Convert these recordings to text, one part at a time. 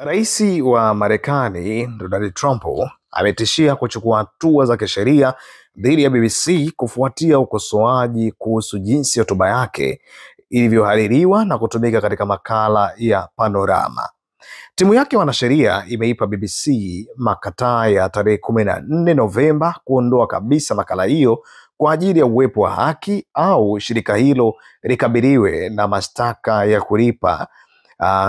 Rais wa Marekani Donald Trump ametishia kuchukua hatua za kisheria dhidi ya BBC kufuatia ukosoaji kuhusu jinsi hotuba yake ilivyohaririwa na kutumika katika makala ya Panorama. Timu yake wanasheria imeipa BBC makataa ya tarehe 14 Novemba kuondoa kabisa makala hiyo kwa ajili ya uwepo wa haki au shirika hilo likabiliwe na mashtaka ya kulipa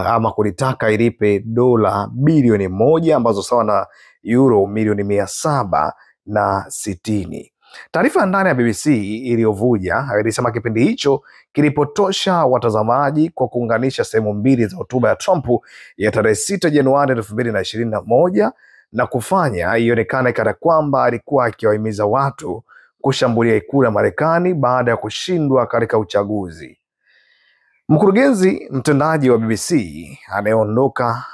ama kulitaka ilipe dola bilioni 1 ambazo sawa na euro milioni 760. Taarifa ya ndani ya BBC iliyovuja ilisema kipindi hicho kilipotosha watazamaji kwa kuunganisha sehemu mbili za hotuba ya Trump ya tarehe 6 Januari 2021 na kufanya ionekane kana kwamba alikuwa akiwahimiza watu kushambulia ikulu ya Marekani baada ya kushindwa katika uchaguzi. Mkurugenzi mtendaji wa BBC anayeondoka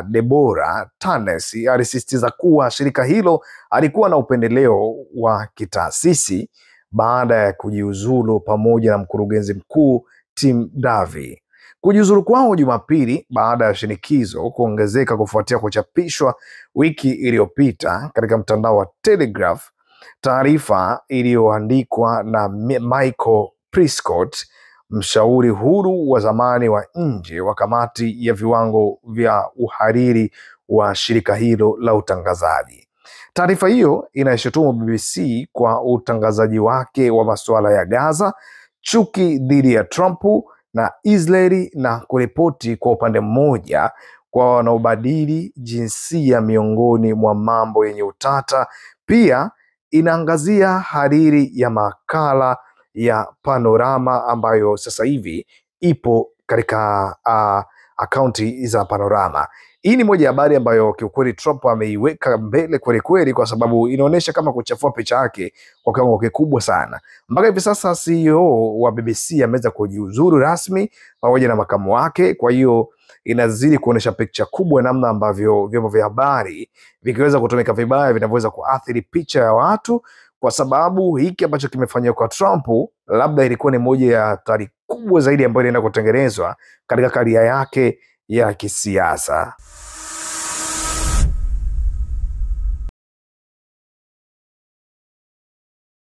Deborah Tanes alisisitiza kuwa shirika hilo alikuwa na upendeleo wa kitaasisi baada ya kujiuzulu pamoja na mkurugenzi mkuu Tim Davie. Kujiuzulu kwao Jumapili baada ya shinikizo kuongezeka kufuatia kuchapishwa wiki iliyopita katika mtandao wa Telegraph taarifa iliyoandikwa na Michael Prescott, mshauri huru wa zamani wa nje wa kamati ya viwango vya uhariri wa shirika hilo la utangazaji. Taarifa hiyo inaishutumu BBC kwa utangazaji wake wa masuala ya Gaza, chuki dhidi ya Trump na Israeli, na kuripoti kwa upande mmoja kwa wanaobadili jinsia miongoni mwa mambo yenye utata. Pia inaangazia hariri ya makala ya Panorama ambayo sasa hivi ipo katika akaunti za Panorama. Hii ni moja ya habari ambayo kiukweli Trump ameiweka mbele kweli kweli, kwa sababu inaonyesha kama kuchafua picha yake kwa kiwango kikubwa sana. Mpaka hivi sasa CEO wa BBC ameweza kujiuzuru rasmi pamoja na makamu wake. Kwa hiyo inazidi kuonyesha picha kubwa namna ambavyo vyombo vya habari vikiweza kutumika vibaya vinavyoweza kuathiri picha ya watu, kwa sababu hiki ambacho kimefanywa kwa Trump labda ilikuwa ni moja ya hatari kubwa zaidi ambayo inaenda kutengenezwa katika karia yake ya kisiasa.